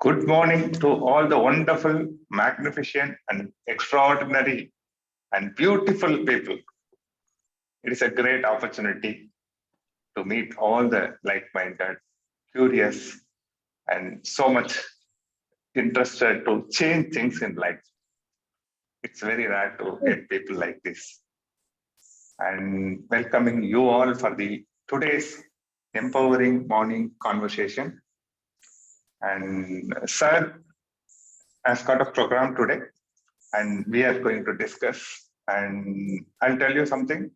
Good morning to all the wonderful, magnificent, and extraordinary and beautiful people. It is a great opportunity to meet all the like minded, curious, and so much interested to change things in life. It's very rare to get people like this. And welcoming you all for the today's empowering morning conversation. And Sir has got a program today, and we are going to discuss. And I'll tell you something.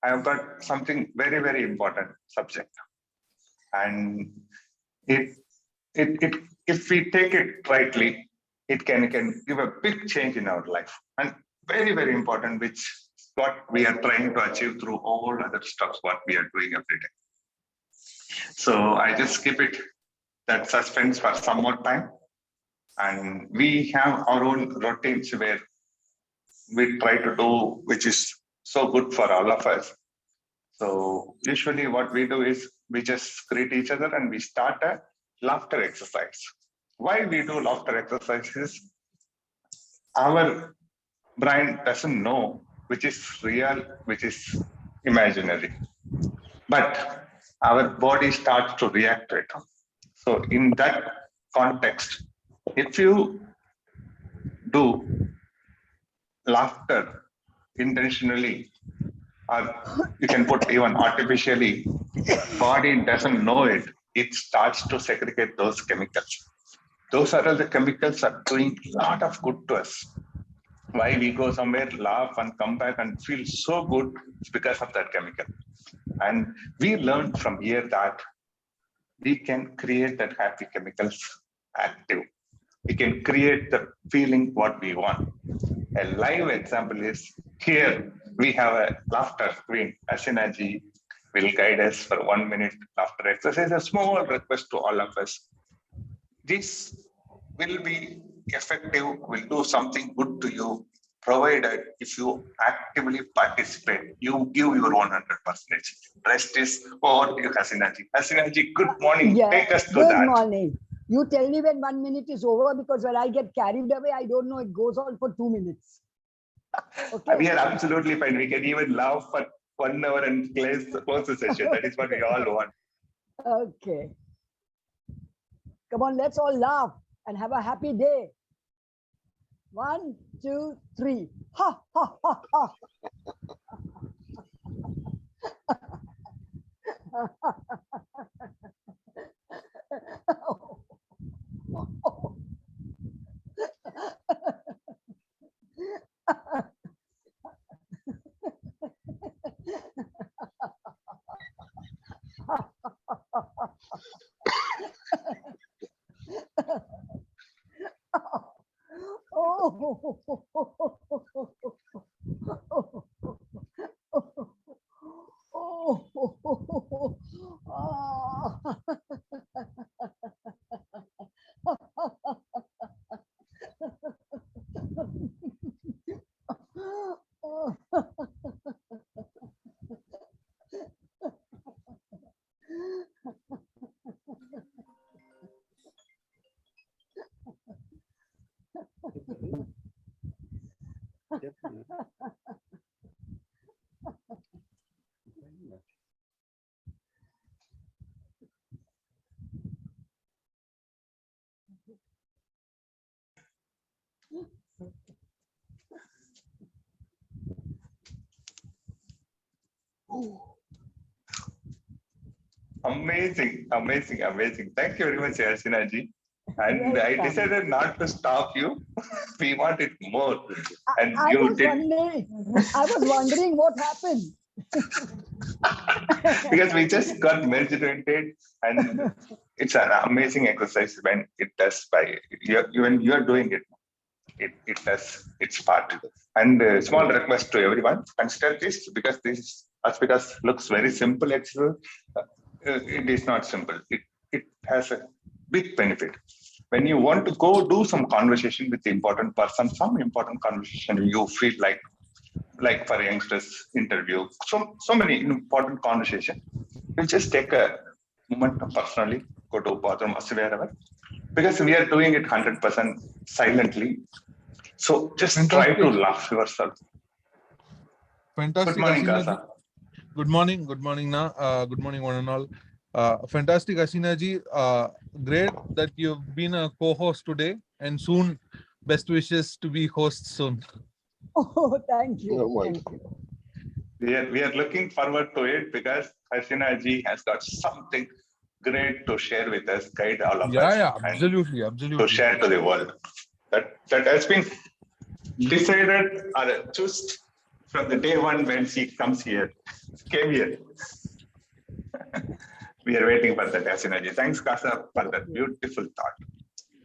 I have got something very, very important subject, and it, if we take it rightly, it can give a big change in our life, and very, very important, which what we are trying to achieve through all other stuff what we are doing every day. So I just keep it that suspense for some more time, and we have our own routines where we try to do, which is so good for all of us. So usually what we do is we just greet each other and we start a laughter exercise. Why we do laughter exercises? Our brain doesn't know which is real, which is imaginary, but our body starts to react to it. So in that context, if you do laughter intentionally, or you can put even artificially, body doesn't know it. It starts to segregate those chemicals. Those are all the chemicals are doing a lot of good to us. Why we go somewhere, laugh and come back and feel so good, it's because of that chemical. And we learned from here that we can create that happy chemicals active. We can create the feeling what we want. A live example is here we have a laughter queen. Asina ji will guide us for 1 minute laughter exercise. A small request to all of us. This will be effective, will do something good to you, provided if you actively participate, you give your 100%. Rest is over to you, Hasina ji. Hasina ji, good morning. Yeah, take us to good that. morning. You tell me when 1 minute is over, because when I get carried away, I don't know, it goes on for 2 minutes. Okay. We are absolutely fine. We can even laugh for 1 hour and close the session. That is what we all want. Okay. Come on, let's all laugh and have a happy day. 1, 2, 3. Ha, ha, ha, ha. Amazing, amazing, amazing. Thank you very much, Hasina ji. And I decided not to stop you. We want it more. And I was wondering what happened. Because we just got merged into it, and it's an amazing exercise when it does by when you're doing it. It does its part. And small request to everyone, consider this, because this because looks very simple. Actually, it is not simple. It has a big benefit. When you want to go do some conversation with the important person, some important conversation, you feel like for youngsters interview, so many important conversation. You just take a moment personally, go to bathroom or wherever, because we are doing it 100% silently. So just try to laugh yourself. Fantastic. Good morning, Asina ji. Kasa. Good morning. Good morning, Na. Good morning, one and all. Fantastic, Asina ji. Great that you've been a co-host today, and soon, best wishes to be host soon. Oh, thank you. Oh, my. Thank you. We are looking forward to it because Hasina ji has got something great to share with us, guide all of us, Yeah, and absolutely, to absolutely. share to the world. That has been decided or chosen from the day one when she came here. We are waiting for that, Hasina ji. Thanks, Kasa, for that beautiful thought.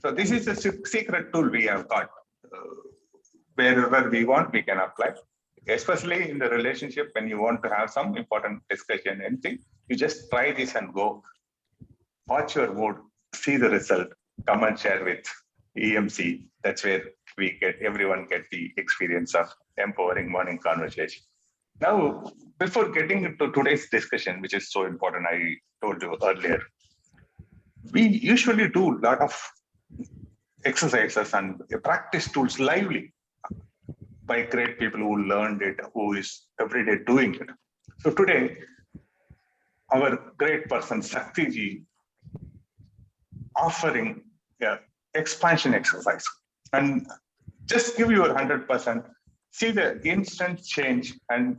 So this is a secret tool we have got. Wherever we want, we can apply. Especially in the relationship, when you want to have some important discussion, anything, you just try this and go. Watch your mood, see the result, come and share with EMC. That's where everyone get the experience of empowering morning conversation. Now, before getting into today's discussion, which is so important, I told you earlier, we usually do a lot of exercises and practice tools lively by great people who learned it, who is every day doing it. So today, our great person, Shakti ji, offering expansion exercise. And just give your 100%, see the instant change and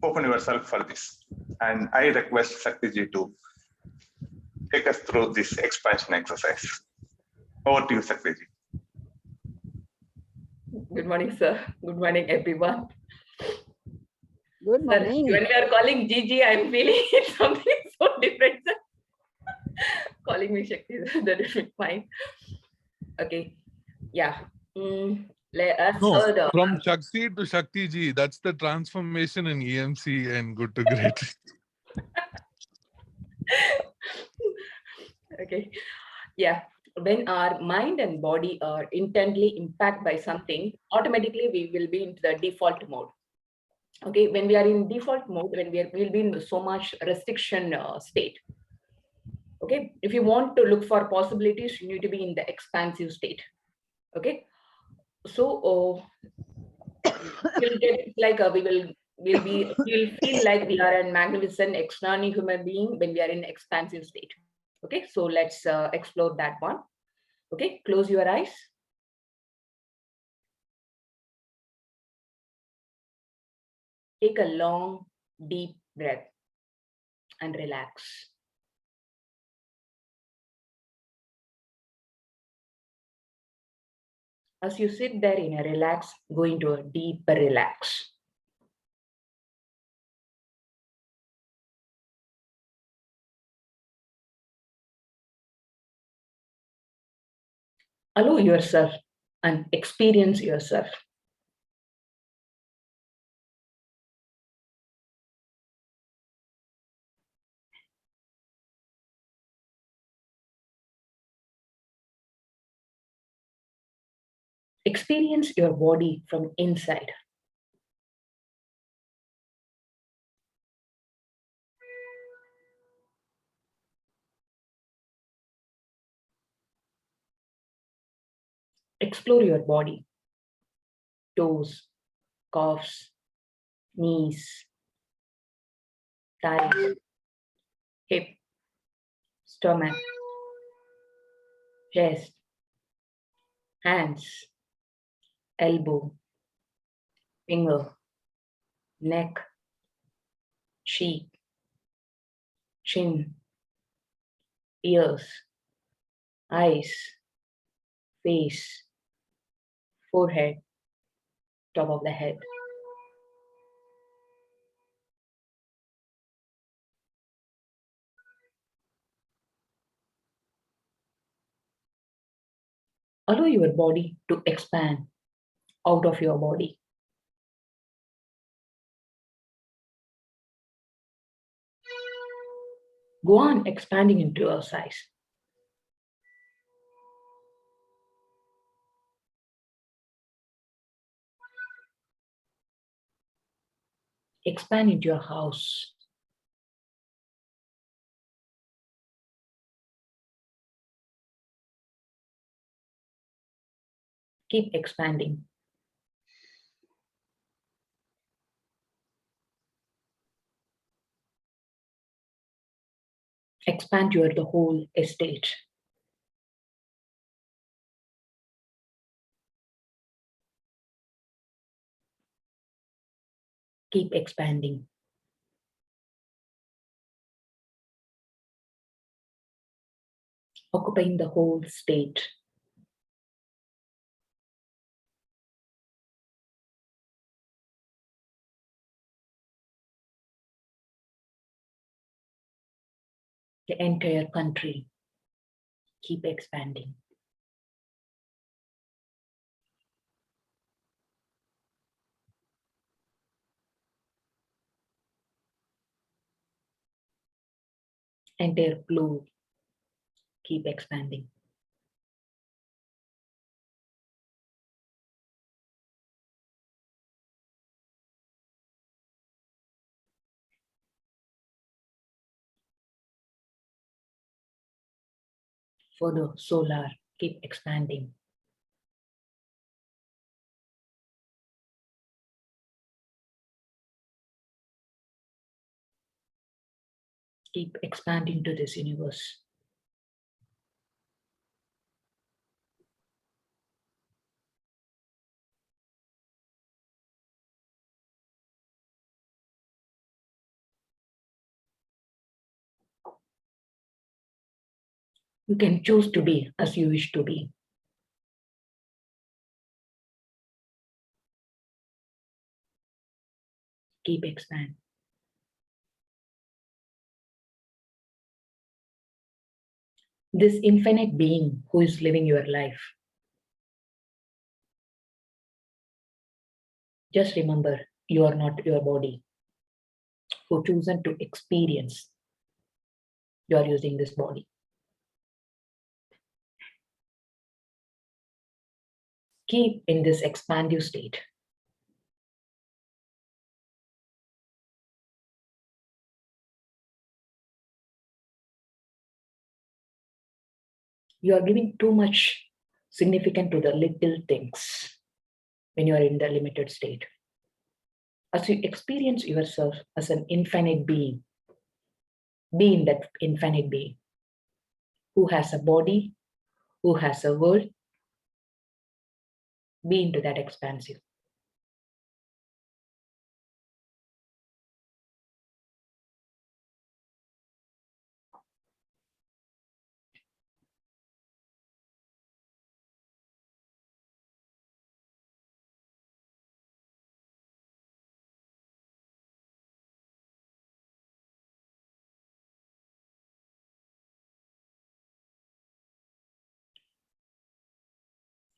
open yourself for this. And I request Shakti ji to take us through this expansion exercise. Over to you, Shakti ji. Good morning, sir. Good morning, everyone. Good Sir, morning. when we are calling Gigi, I'm feeling it's something so different, sir. Calling me Shakti, that is fine. Okay. Yeah. Let us No, from Shakti to Shakti ji, that's the transformation in EMC and good to great. Okay. Yeah. When our mind and body are intently impacted by something, automatically we will be into the default mode. Okay. When we are in default mode, when we'll be in so much restriction state. Okay. If you want to look for possibilities, you need to be in the expansive state. Okay. So we'll get like we'll feel like we are a magnificent extraordinary human being when we are in expansive state. Okay, so let's explore that one. Okay, close your eyes. Take a long, deep breath and relax. As you sit there in a relax, go into a deeper relax. Allow yourself and experience yourself. Experience your body from inside. Explore your body. Toes, calves, knees, thighs, hip, stomach, chest, hands, elbow, finger, neck, cheek, chin, ears, eyes, face, forehead, top of the head. Allow your body to expand out of your body. Go on expanding into your size. Expand into your house. Keep expanding. Expand the whole estate. Keep expanding. Occupying the whole state. The entire country. Keep expanding. Entire globe. Keep expanding. For the solar, keep expanding. Keep expanding to this universe. You can choose to be as you wish to be. Keep expanding. This infinite being who is living your life. Just remember, you are not your body who chosen to experience. You are using this body. Keep in this expansive state. You are giving too much significance to the little things when you are in the limited state. As you experience yourself as an infinite being, be in that infinite being who has a body, who has a world, be into that expansive.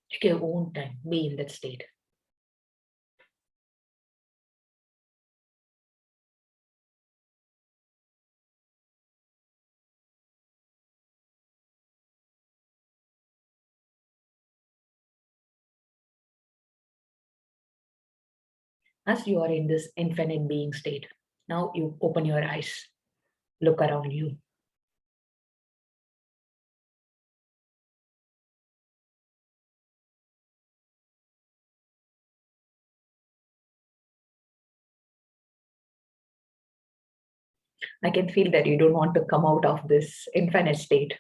Take your own time, be in that state. As you are in this infinite being state, now you open your eyes, look around you. I can feel that you don't want to come out of this infinite state.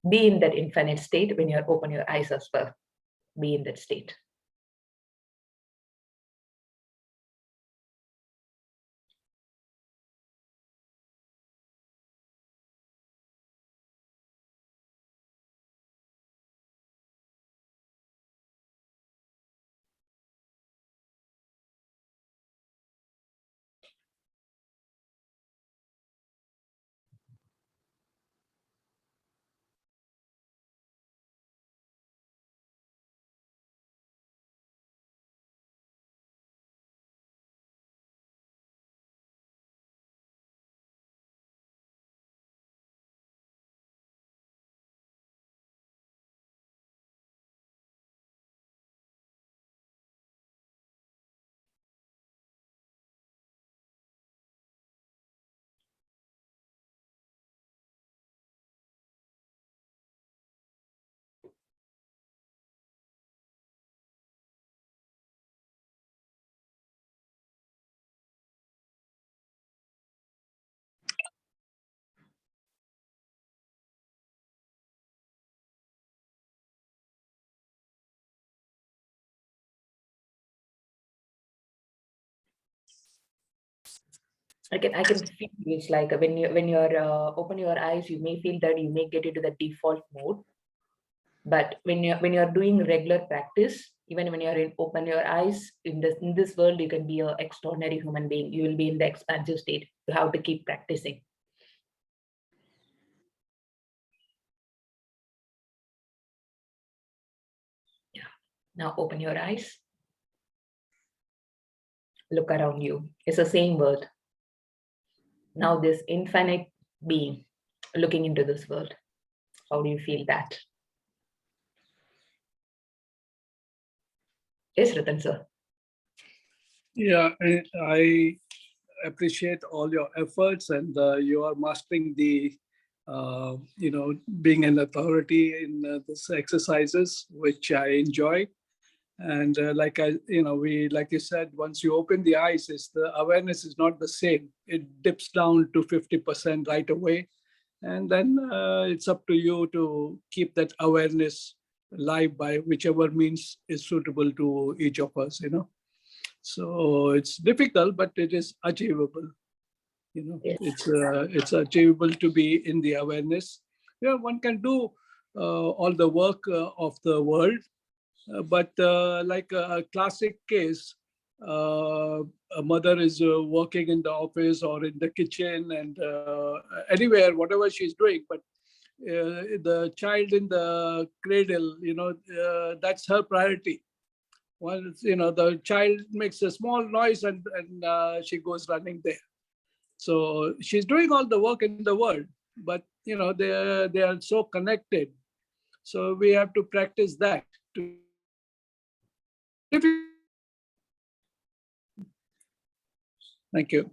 Be in that infinite state when you open your eyes as well. Be in that state. I can feel it's like when you're open your eyes, you may feel that you may get into the default mode. But when you're doing regular practice, even when you're in open your eyes in this world, you can be an extraordinary human being. You will be in the expansive state. You have to keep practicing. Yeah. Now open your eyes. Look around you. It's the same world. Now this infinite being looking into this world. How do you feel that? Yes, Ratan sir. Yeah, I appreciate all your efforts, and you are mastering the, being an authority in this exercises, which I enjoy. And like you said, once you open the eyes, the awareness is not the same. It dips down to 50% right away. And then it's up to you to keep that awareness live by whichever means is suitable to each of us. So it's difficult, but it is achievable. Yes. It's achievable to be in the awareness. One can do all the work of the world, but like a classic case, a mother is working in the office or in the kitchen and anywhere, whatever she's doing, but the child in the cradle, that's her priority. Once the child makes a small noise and she goes running there. So she's doing all the work in the world, but they are so connected. So we have to practice that. Thank you.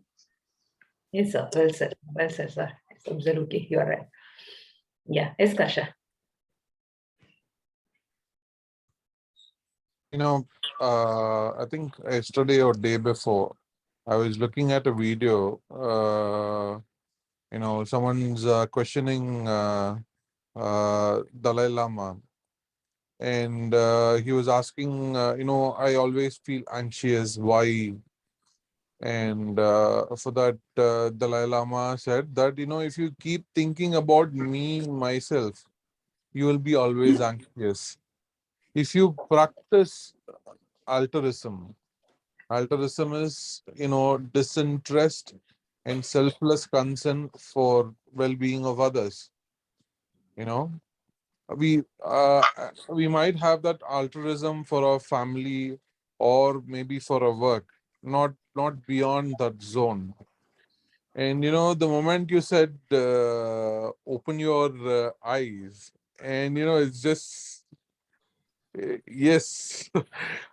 Yes, sir. Well said. Well said, sir. Absolutely. You are right. Yeah. Yes, Kasha. I think yesterday or day before, I was looking at a video. Someone's questioning Dalai Lama, and he was asking, I always feel anxious. Why? And for that, Dalai Lama said that, if you keep thinking about me, myself, you will be always anxious. If you practice altruism, altruism is, disinterest and selfless concern for well-being of others. You know, we might have that altruism for our family or maybe for our work, not beyond that zone. And the moment you said open your eyes, and it's just yes.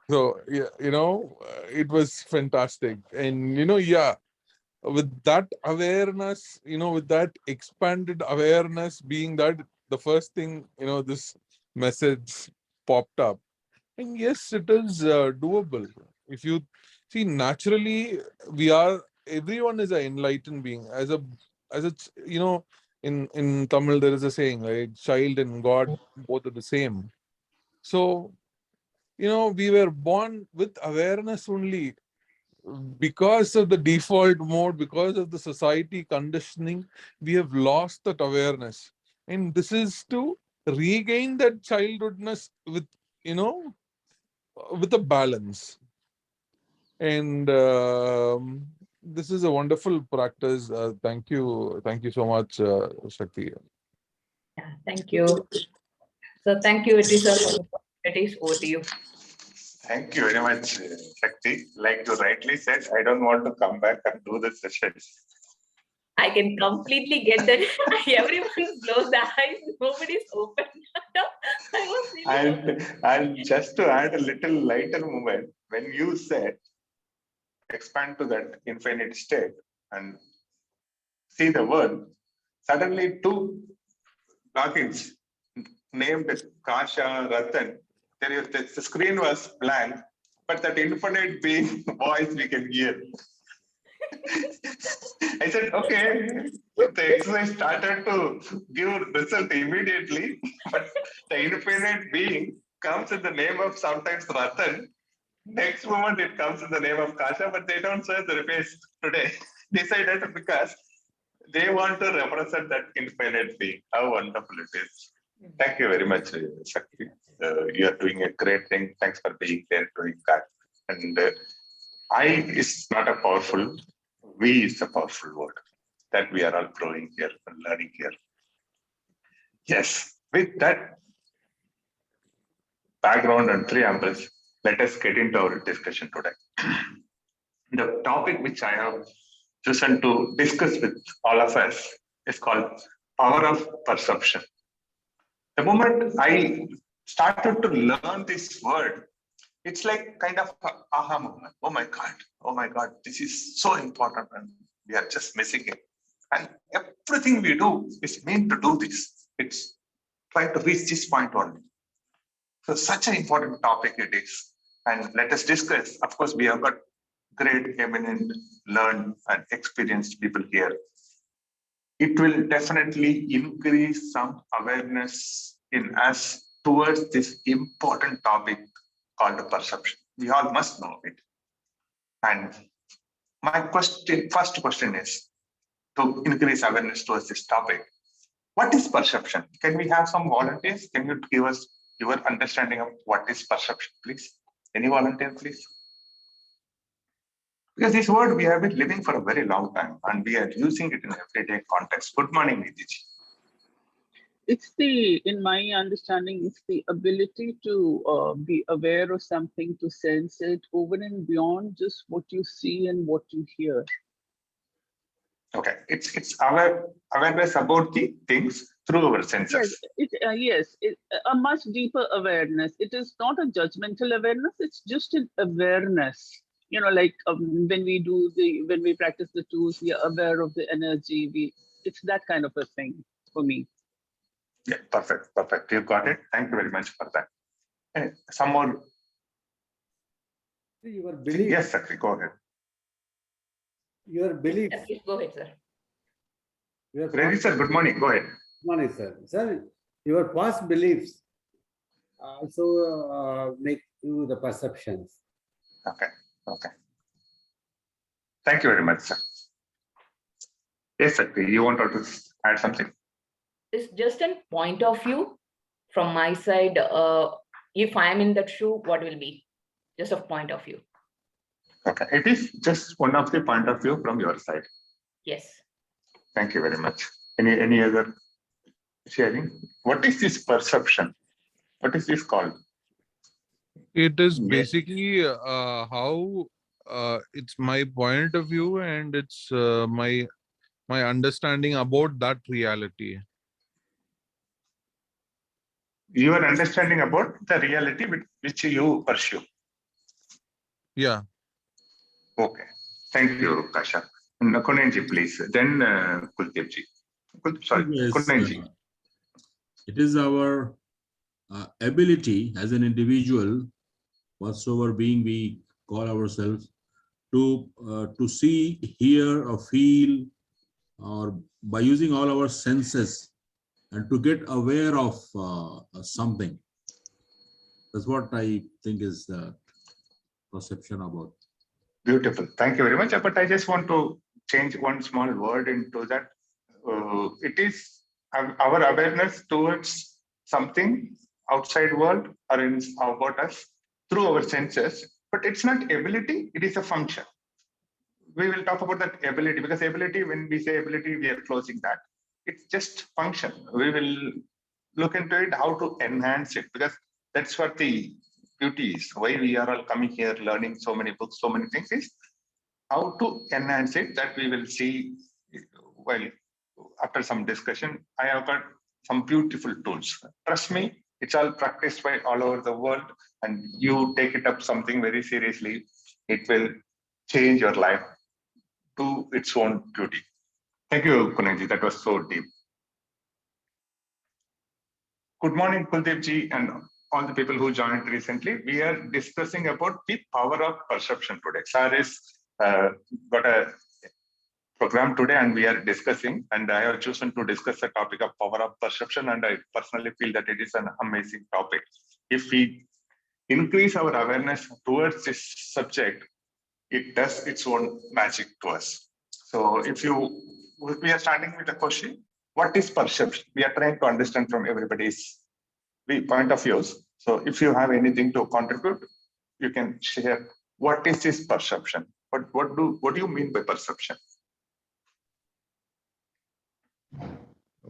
So yeah, it was fantastic. And yeah, with that awareness, with that expanded awareness being that the first thing, this message popped up. And yes, it is doable. If you see, naturally, everyone is an enlightened being. In Tamil, there is a saying, right? Child and God, both are the same. So, we were born with awareness only. Because of the default mode, because of the society conditioning, we have lost that awareness. And this is to regain that childhoodness with a balance. And this is a wonderful practice. Thank you so much, Shakti. Yeah. Thank you. So thank you, Vetri sir, for the opportunities. Over to you. Thank you very much, Shakti. Like you rightly said, I don't want to come back and do this session. I can completely get that. Everyone closed the eyes. Nobody's open. I was really And just to add a little lighter moment, when you said expand to that infinite state and see the world, suddenly two logins named Kasha, Ratan, the screen was blank, but that infinite being voice we can hear. I said, okay, the exercise started to give result immediately, but the infinite being comes in the name of sometimes Ratan. Next moment it comes in the name of Kasha, but they don't serve the face today. decided because they want to represent that infinite being. How wonderful it is. Thank you very much, Shakti. You are doing a great thing. Thanks for being there doing that. And I is not a powerful, we is a powerful word that we are all growing here and learning here. Yes, with that background and preambles, let us get into our discussion today. The topic which I have chosen to discuss with all of us is called power of perception. The moment I started to learn this word, it's like kind of a aha moment. Oh my God, this is so important and we are just missing it. And everything we do is meant to do this. It's trying to reach this point only. So such an important topic it is. And let us discuss. Of course, we have got great, eminent, learned and experienced people here. It will definitely increase some awareness in us towards this important topic called perception. We all must know it. And my first question is to increase awareness towards this topic. What is perception? Can we have some volunteers? Can you give us your understanding of what is perception, please? Any volunteer, please? Because this word we have been living for a very long time and we are using it in everyday context. Good morning, Nidhi. It's in my understanding, it's the ability to be aware of something, to sense it over and beyond just what you see and what you hear. Okay, it's our awareness about the things through our senses. Yes, a much deeper awareness. It is not a judgmental awareness. It's just an awareness. You know, like when we practice the tools, we are aware of the energy. It's that kind of a thing for me. Yeah, perfect. You got it. Thank you very much for that. And some more. Your belief. Yes, sir. Go ahead. Your belief. Please go ahead, sir. Ready, sir. Good morning. Go ahead. Good morning, sir. Sir, your past beliefs also make you the perceptions. Okay. Thank you very much, sir. Yes, sir. You want to add something? It's just a point of view from my side. If I am in that shoe, what will be? Just a point of view. Okay. It is just one of the point of view from your side. Yes. Thank you very much. Any other sharing? What is this perception? What is this called? It is Yes. basically how it's my point of view and it's my understanding about that reality. Your understanding about the reality which you pursue. Yeah. Okay. Thank you, Kasha. Kunenji, please. Then Kuldeepji. Sorry, Yes, Kunenji. it is our ability as an individual, whatsoever being we call ourselves, to see, hear, or feel, or by using all our senses, and to get aware of something. That's what I think is the perception about. Beautiful. Thank you very much. But I just want to change one small word into that. It is our awareness towards something outside world or about us through our senses. But it's not ability, it is a function. We will talk about that ability because ability, when we say ability, we are closing that. It's just function. We will look into it, how to enhance it, because that's what the beauty is. Why we are all coming here, learning so many books, so many things is how to enhance it. That we will see. Well, after some discussion, I have got some beautiful tools. Trust me, it's all practiced by all over the world, and you take it up something very seriously. It will change your life to its own beauty. Thank you, Kunenji. That was so deep. Good morning, Kuldeepji, and all the people who joined recently. We are discussing about the power of perception today. Sir has got a program today and we are discussing, and I have chosen to discuss the topic of power of perception, and I personally feel that it is an amazing topic. If we increase our awareness towards this subject, it does its own magic to us. So we are starting with a question. What is perception? We are trying to understand from everybody's point of views. So if you have anything to contribute, you can share. What is this perception? What do you mean by perception?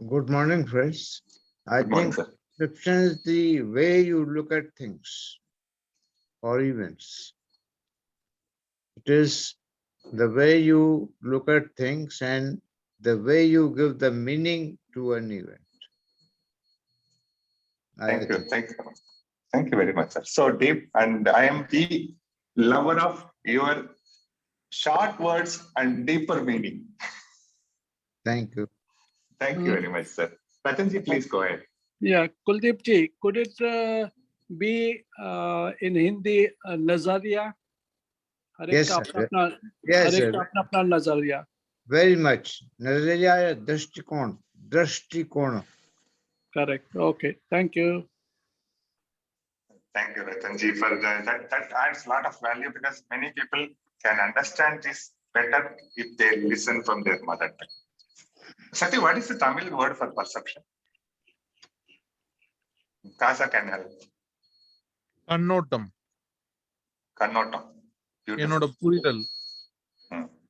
Good morning, friends. I Good morning, think sir. perception is the way you look at things or events. It is the way you look at things and the way you give the meaning to an event. Thank you. Thank you very much, sir. So deep, and I am the lover of your short words and deeper meaning. Thank you. Thank you very much, sir. Ratanji, please go ahead. Yeah, Kuldeep ji, could it be in Hindi nazariya? Yes, sir. Yes, हर एक sir. का अपना अपना नजरिया. Very much. Nazariya drishtikon. Drishtikon. Correct. Okay. Thank you. Thank you, Ratanji, for that. That adds a lot of value because many people can understand this better if they listen from their mother tongue. Sati, what is the Tamil word for perception? Kasa can help. Kannottam. Kannottam. என்னோட புரிதல்.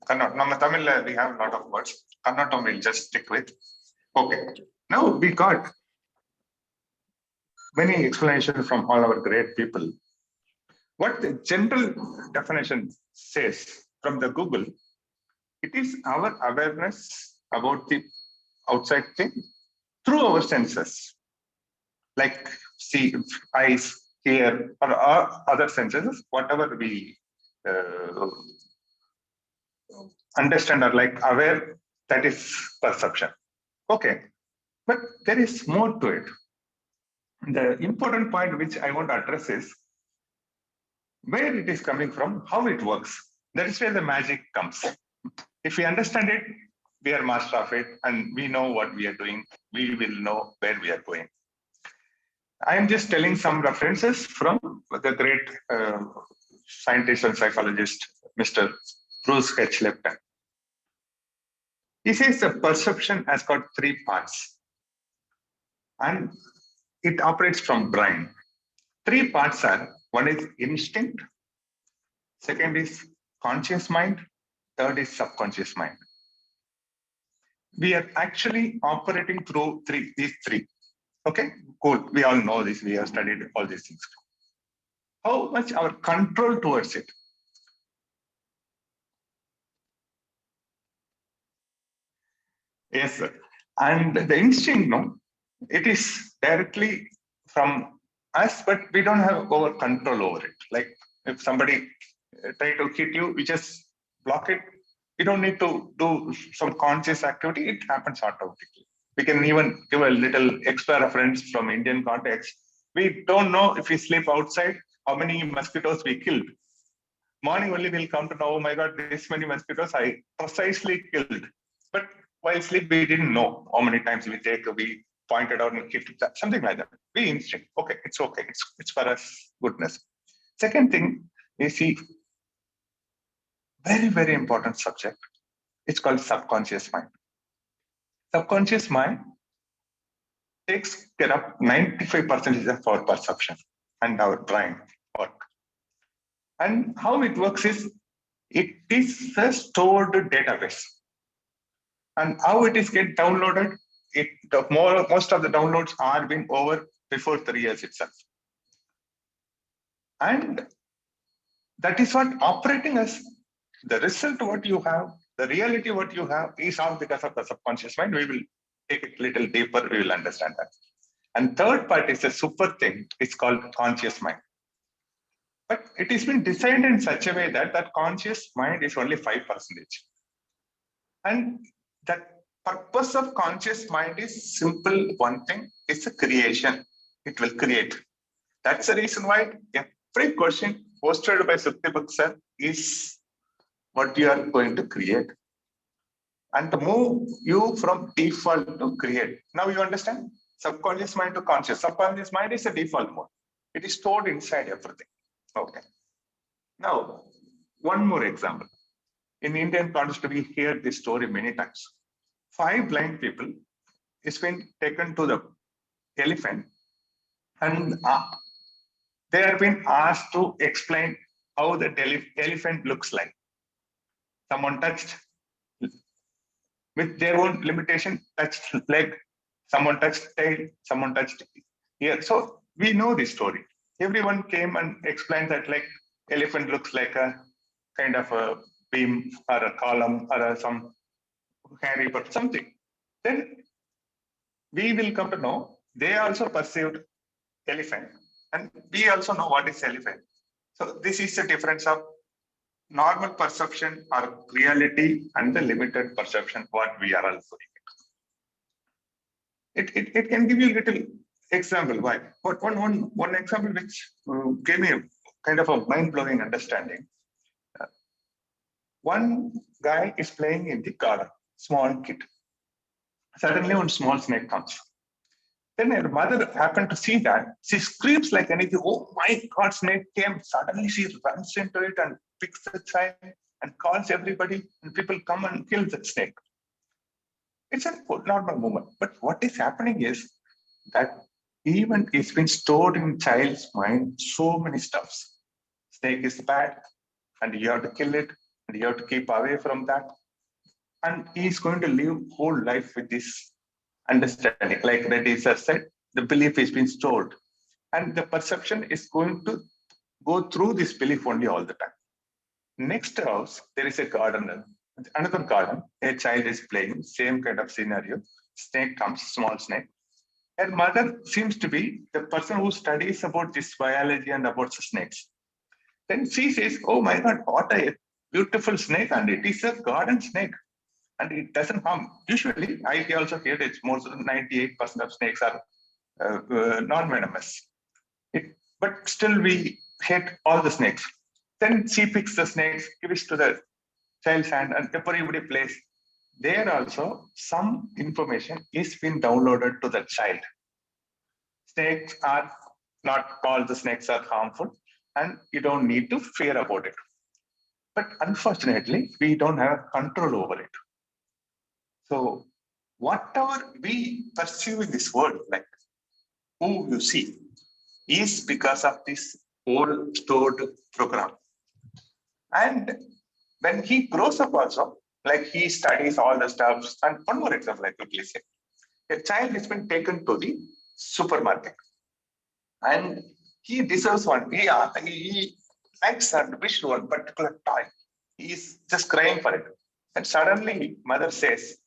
Kannottam. Nama Tamil, we have a lot of words. Kannottam we'll just stick with. Okay. Now we got many explanations from all our great people. What the general definition says from the Google, it is our awareness about the outside thing through our senses, like see, eyes, hear, or other senses, whatever we understand or like aware, that is perception. Okay, but there is more to it. The important point which I want to address is where it is coming from, how it works. That is where the magic comes. If we understand it, we are master of it, and we know what we are doing. We will know where we are going. I am just telling some references from the great scientist and psychologist, Mr. Bruce H. Lipton. He says the perception has got 3 parts, and it operates from brain. 3 parts are: one is instinct, second is conscious mind, third is subconscious mind. We are actually operating through these three. Okay, cool. We all know this. We have studied all these things. How much our control towards it? Yes, sir. And the instinct, no, it is directly from us, but we don't have over control over it. Like if somebody try to hit you, we just block it. We don't need to do some conscious activity. It happens automatically. We can even give a little extra reference from Indian context. We don't know if we sleep outside, how many mosquitoes we killed. Morning only we'll come to know, oh my God, this many mosquitoes I precisely killed. But while sleep, we didn't know how many times we pointed out and hit that, something like that. We instinct, okay, it's okay. It's for us goodness. Second thing, you see, very, very important subject. It's called subconscious mind. Subconscious mind takes care of 95% of our perception and our brain work. And how it works is, it is a stored database. And how it is get downloaded, most of the downloads are being over before 3 years itself. And that is what operating as the result what you have, the reality what you have is all because of the subconscious mind. We will take it a little deeper, we will understand that. And third part is a super thing, it's called conscious mind. But it has been designed in such a way that that conscious mind is only 5%. And that purpose of conscious mind is simple one thing, it's a creation. It will create. That's the reason why every question posted by Sukhdeepak sir is what you are going to create. And to move you from default to create. Now you understand? Subconscious mind to conscious. Subconscious mind is a default mode. It is stored inside everything. Okay. Now, one more example. in Indian context, we hear this story many times. 5 blind people is been taken to the elephant, and they have been asked to explain how the elephant looks like. Someone touched with their own limitation, touched leg, someone touched tail, someone touched ear. So we know this story. Everyone came and explained that like elephant looks like a kind of a beam or a column or some hairy but something. Then we will come to know they also perceived elephant, and we also know what is elephant. So this is the difference of normal perception or reality and the limited perception what we are also doing. It can give you a little example why. But one example which gave me a kind of a mind-blowing understanding. One guy is playing in the garden, small kid. Suddenly one small snake comes. Then her mother happened to see that. She screams like anything. Oh my God, snake came. Suddenly she runs into it and picks the child and calls everybody, and people come and kill the snake. It's a normal moment. But what is happening is that even it's been stored in child's mind so many stuffs. Snake is bad, and you have to kill it, and you have to keep away from that. And he's going to live whole life with this understanding. Like Reddy sir said, the belief is being stored. And the perception is going to go through this belief only all the time. Next house, there is a gardener. Another garden, a child is playing, same kind of scenario. Snake comes, small snake. Her mother seems to be the person who studies about this biology and about the snakes. Then she says, oh my God, what a beautiful snake, and it is a garden snake. And it doesn't harm. Usually, I also hear that more than 98% of snakes are non-venomous. But still, we hate all the snakes. Then she picks the snakes, gives to the child's hand, and everybody plays. There also, some information is being downloaded to the child. Snakes are not all the snakes are harmful, and you don't need to fear about it. But unfortunately, we don't have control over it. So whatever we perceive in this world, like who you see, is because of this whole stored program. And when he grows up also, like he studies all the stuff. And one more example I quickly say. A child has been taken to the supermarket, and he deserves one. He likes and wish one particular toy. He is just crying for it. And suddenly mother says,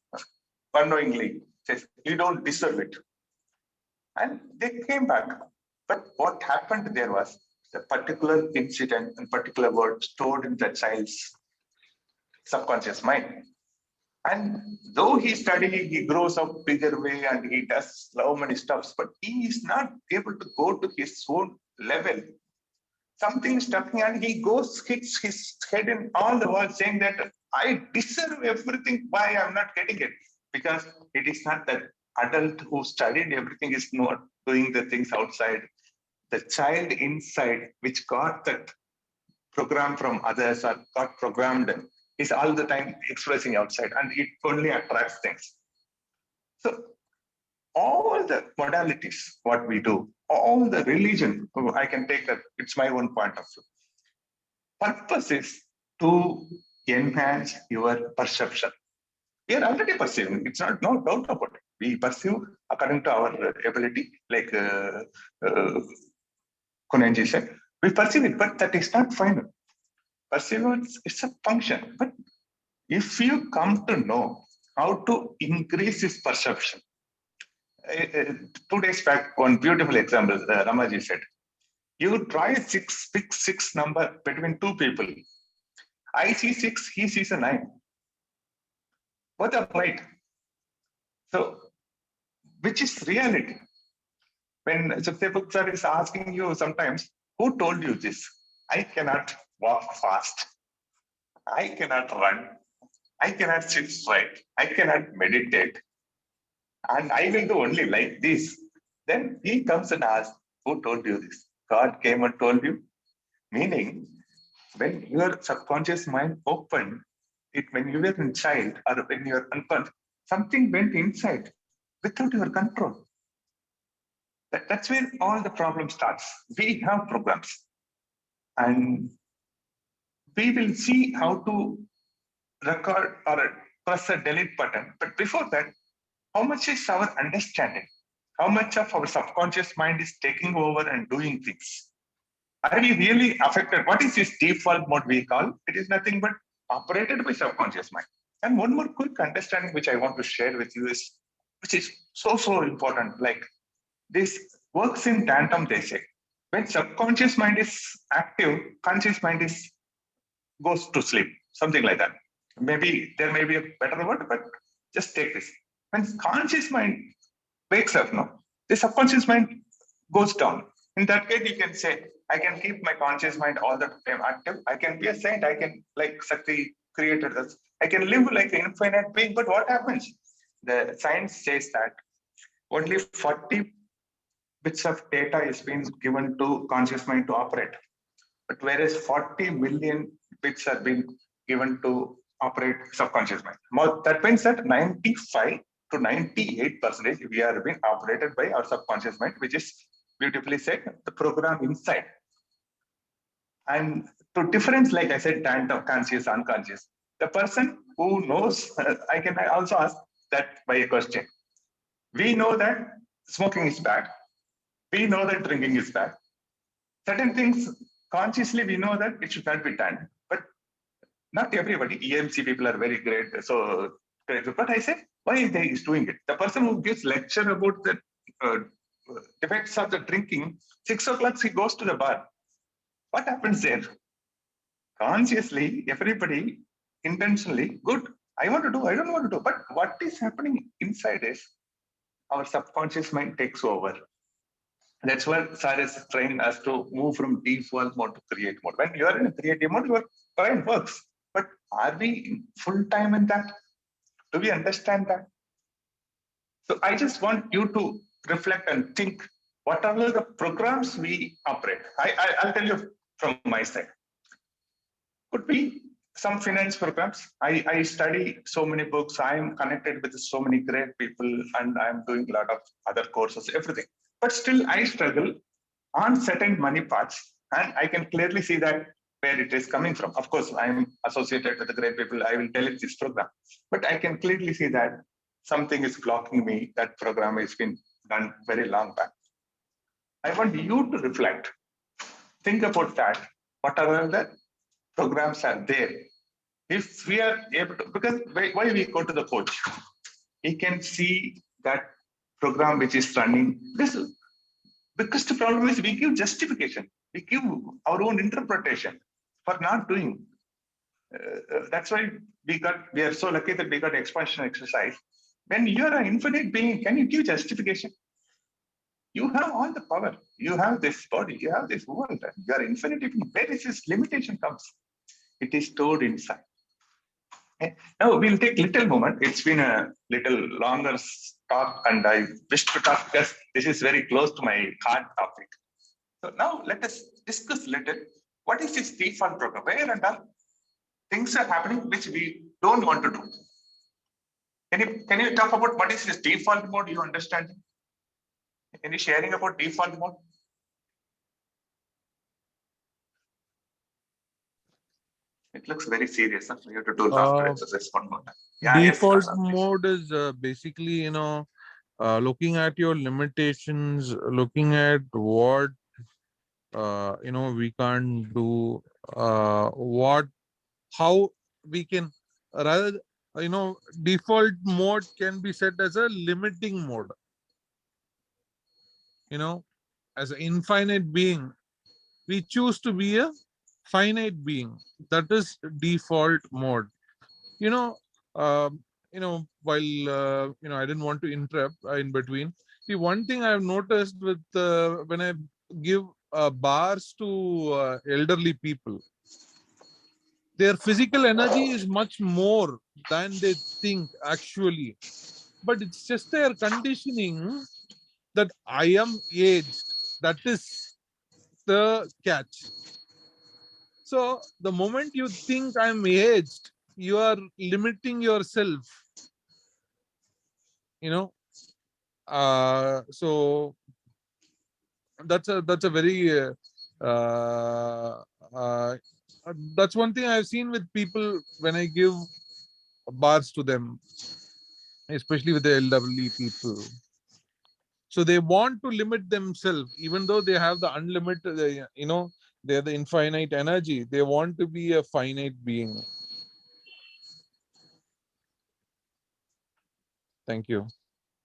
unknowingly, says, you don't deserve it. And they came back. But what happened there was the particular incident and particular word stored in the child's subconscious mind. And though he studies, he grows up bigger way and he does so many stuffs, but he is not able to go to his own level. Something is talking and he goes, hits his head in all the walls saying that I deserve everything. Why I'm not getting it? Because it is not that adult who studied everything is not doing the things outside. The child inside, which got that program from others or got programmed, is all the time expressing outside, and it only attracts things. So all the modalities, what we do, all the religion, I can take that, it's my own point of view. Purpose is to enhance your perception. We are already perceiving, it's not no doubt about it. We perceive according to our ability, like Kunanji said, we perceive it, but that is not final. Perseverance is a function, but if you come to know how to increase this perception, 2 days back, one beautiful example, Ramaji said, you try pick six number between 2 people. I see 6, he sees a 9. Both are right. So, which is reality? When Sukhdeepak sir is asking you sometimes, who told you this? I cannot walk fast. I cannot run. I cannot sit straight. I cannot meditate. And I will do only like this. Then he comes and asks, who told you this? God came and told you. Meaning, when your subconscious mind opened, when you were in child or when you were unconscious, something went inside without your control. That's where all the problem starts. We have programs, and we will see how to record or press a delete button. But before that, how much is our understanding? How much of our subconscious mind is taking over and doing things? Are we really affected? What is this default mode we call? It is nothing but operated by subconscious mind. And one more quick understanding which I want to share with you is, which is so important. Like this works in tandem, they say. When subconscious mind is active, conscious mind is goes to sleep, something like that. Maybe there may be a better word, but just take this. When conscious mind wakes up, no, the subconscious mind goes down. In that case, you can say, I can keep my conscious mind all the time active. I can be a saint. I can, like Sakti created us. I can live like an infinite being. But what happens? The science says that only 40 bits of data is being given to conscious mind to operate. But whereas 40 million bits are being given to operate subconscious mind. That means that 95 to 98% we are being operated by our subconscious mind, which is beautifully said, the program inside. And to difference, like I said, tandem, conscious, unconscious. The person who knows, I can also ask that by a question. We know that smoking is bad. We know that drinking is bad. Certain things, consciously, we know that it should not be done. But not everybody, EMC people are very great. So, but I say, why is doing it? The person who gives lecture about the effects of the drinking, 6 o'clock he goes to the bar. What happens there? Consciously, everybody intentionally, good, I want to do, I don't want to do. But what is happening inside is our subconscious mind takes over. That's where Sir is trying us to move from default mode to create mode. When you are in a creative mode, your brain works. But are we full time in that? Do we understand that? So I just want you to reflect and think what are the programs we operate. I'll tell you from my side. Could be some finance programs. I study so many books. I'm connected with so many great people, and I'm doing a lot of other courses, everything. But still, I struggle on certain money parts, and I can clearly see that where it is coming from. Of course, I'm associated with the great people. I will tell it this program, but I can clearly see that something is blocking me. That program has been done very long back. I want you to reflect. Think about that. What are the programs are there? If we are able to, because why we go to the coach? He can see that program which is running. Because the problem is we give justification. We give our own interpretation for not doing. That's why we are so lucky that we got expansion exercise. When you're an infinite being, can you give justification? You have all the power. You have this body. You have this world. You are infinite being. Where is this limitation comes? It is stored inside. Okay. Now we'll take little moment. It's been a little longer talk, and I wish to talk because this is very close to my heart topic. So now let us discuss little. What is this default program? Where and all things are happening which we don't want to do. Can you talk about what is this default mode? You understand? Any sharing about default mode? It looks very serious. Huh? We have to do laughter exercise one more time. Yeah, Default yes, mode is basically, looking at your limitations, looking at what we can't do, how we can rather, default mode can be set as a limiting mode. As an infinite being, we choose to be a finite being. That is default mode. While I didn't want to interrupt in between. See, one thing I've noticed with when I give bars to elderly people, their physical energy is much more than they think actually, but it's just their conditioning that I am aged. That is the catch. So the moment you think I'm aged, you are limiting yourself, you know. So that's a very that's one thing I've seen with people when I give bars to them, especially with the elderly people. So they want to limit themselves, even though they have the unlimited, you know, they're the infinite energy. They want to be a finite being. Thank you.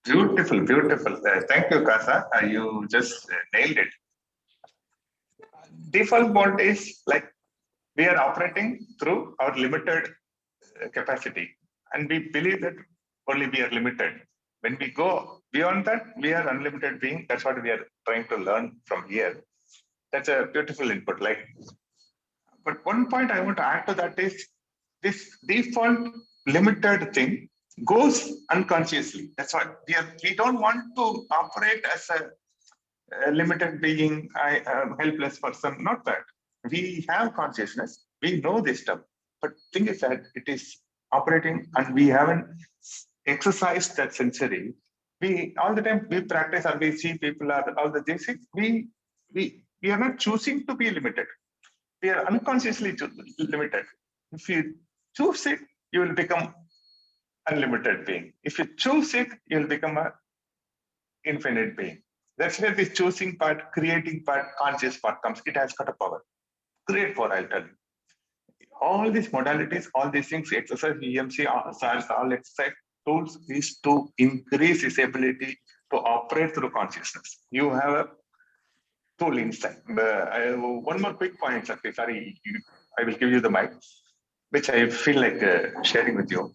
Beautiful, beautiful. Thank you, Kasa. You just nailed it. Default mode is like we are operating through our limited capacity, and we believe that only we are limited. When we go beyond that, we are unlimited being. That's what we are trying to learn from here. That's a beautiful input. Like, but one point I want to add to that is this default limited thing goes unconsciously. That's why we don't want to operate as a limited being, helpless person. Not that. We have consciousness. We know this stuff. But thing is that it is operating and we haven't exercised that sensory. We all the time we practice and we see people are all the things. We are not choosing to be limited. We are unconsciously limited. If you choose it, you will become unlimited being. If you choose it, you will become an infinite being. That's where the choosing part, creating part, conscious part comes. It has got a power. Great power, I'll tell you. All these modalities, all these things, exercise, EMC, SARS, all exercise tools is to increase his ability to operate through consciousness. You have a tool inside. One more quick point, Shakti. Sorry, I will give you the mic, which I feel like sharing with you.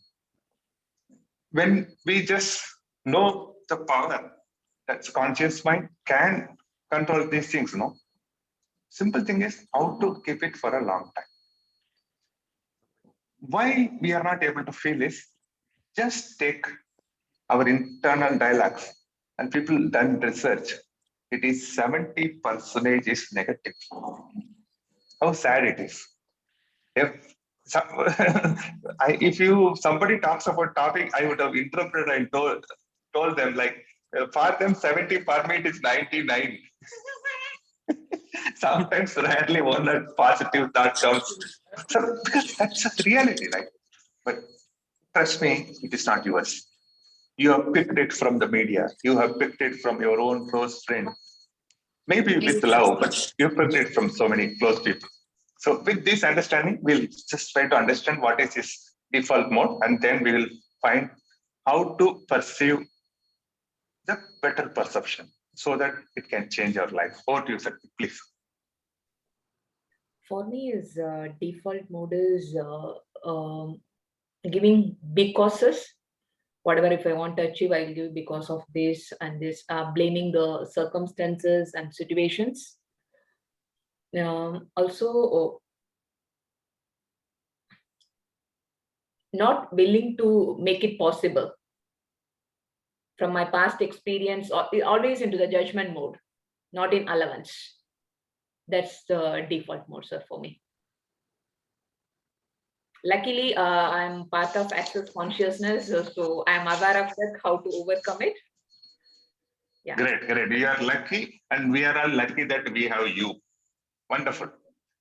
When we just know the power that's conscious mind can control these things, no? Simple thing is how to keep it for a long time. Why we are not able to feel is just take our internal dialogues, and people done research. It is 70% is negative. How sad it is. If somebody talks about topic, I would have interpreted and told them like for them 70, for me it is 99. Sometimes rarely one positive thought comes. So because that's a reality, right? But trust me, it is not yours. You have picked it from the media. You have picked it from your own close friend. Maybe with love, but you picked it from so many close people. So with this understanding, we'll just try to understand what is his default mode, and then we will find how to perceive the better perception so that it can change our life. Over to you, sir, please. For me, is default mode is giving big causes. Whatever, if I want to achieve, I will give because of this and this, blaming the circumstances and situations. Also, not willing to make it possible. From my past experience, always into the judgment mode, not in allowance. That's the default mode, sir, for me. Luckily, I'm part of access consciousness, so I'm aware of that, how to overcome it. Yeah. Great, great. You are lucky, and we are all lucky that we have you. Wonderful.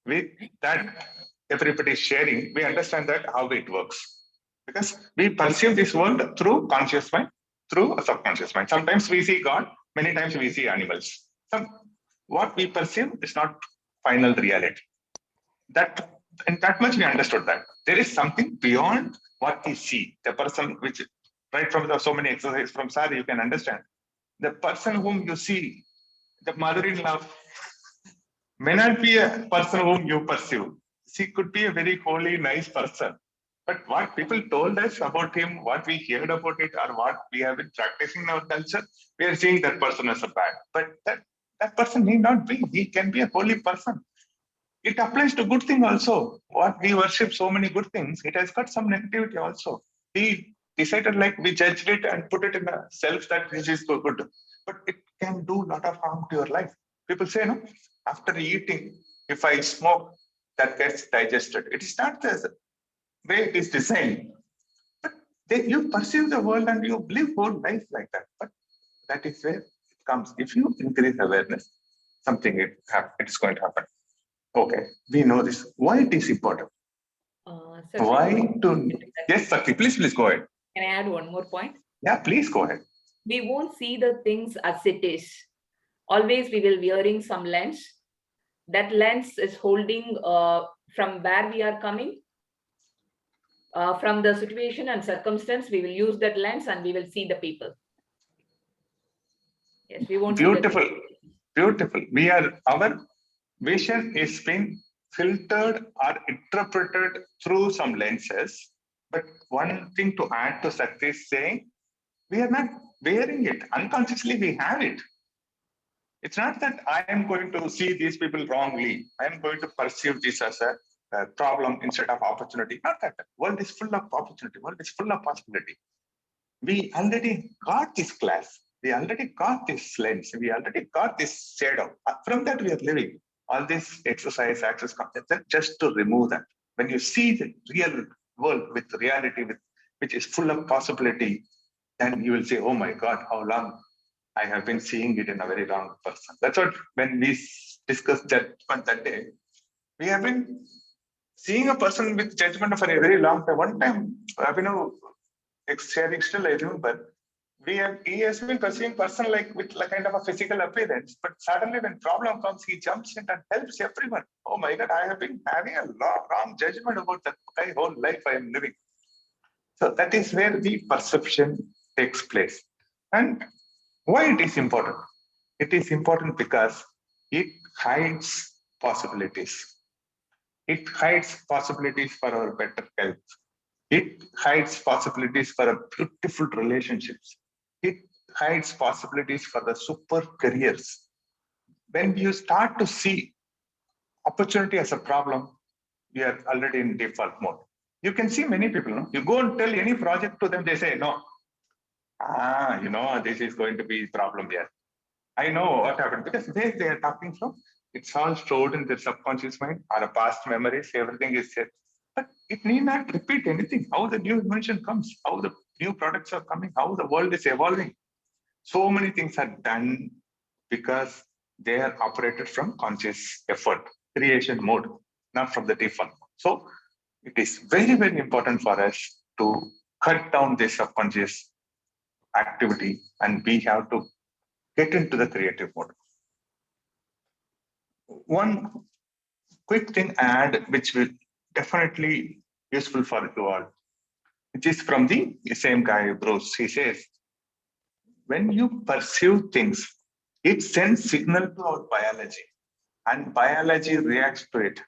With that, everybody is sharing, we understand that how it works. Because we perceive this world through conscious mind, through a subconscious mind. Sometimes we see God, many times we see animals. What we perceive is not final reality. And that much we understood that. There is something beyond what we see. The person which, right from so many exercises from Sari, you can understand. The person whom you see, the mother-in-law, may not be a person whom you perceive. She could be a very holy, nice person. But what people told us about him, what we heard about it, or what we have been practicing in our culture, we are seeing that person as a bad. But that person need not be. He can be a holy person. It applies to good thing also. What we worship so many good things, it has got some negativity also. We decided like we judged it and put it in a self that this is so good. But it can do a lot of harm to your life. People say, no, after eating, if I smoke, that gets digested. It is not the way it is designed. But you perceive the world and you live whole life like that. But that is where it comes. If you increase awareness, something it's going to happen. Okay, we know this. Why it is important? Sir, Why to? Yes, Sakti, please go ahead. can I add one more point? Yeah, please go ahead. We won't see the things as it is. Always we will be wearing some lens. That lens is holding from where we are coming, from the situation and circumstance. We will use that lens and we will see the people. Yes, we won't Beautiful, see beautiful. Our vision is being filtered or interpreted through some lenses. But one thing to add to Sakti is saying, we are not wearing it. Unconsciously, we have it. It's not that I am going to see these people wrongly. I am going to perceive this as a problem instead of opportunity. Not that. World is full of opportunity. World is full of possibility. We already got this class. We already got this lens. We already got this shadow. From that, we are living. All this exercise, access, just to remove that. When you see the real world with reality, which is full of possibility, then you will say, oh my God, how long I have been seeing it in a very wrong person. That's what, when we discussed judgment that day, we have been seeing a person with judgment for a very long time. One time, sharing still I remember, he has been perceiving person like with like kind of a physical appearance, but suddenly when problem comes, he jumps in and helps everyone. Oh my God, I have been having a wrong judgment about that my whole life I am living. So that is where the perception takes place. And why it is important? It is important because it hides possibilities. It hides possibilities for our better health. It hides possibilities for a beautiful relationships. It hides possibilities for the super careers. When you start to see opportunity as a problem, we are already in default mode. You can see many people, no? You go and tell any project to them, they say, no. This is going to be a problem here. I know what happened because where they are talking from, it's all stored in their subconscious mind or a past memories, everything is set. But it need not repeat anything. How the new invention comes, how the new products are coming, how the world is evolving. So many things are done because they are operated from conscious effort, creation mode, not from the default. So it is very, very important for us to cut down this subconscious activity and we have to get into the creative mode. One quick thing add, which will definitely useful for you all, which is from the same guy, Bruce. He says, when you perceive things, it sends signal to our biology and biology reacts to it.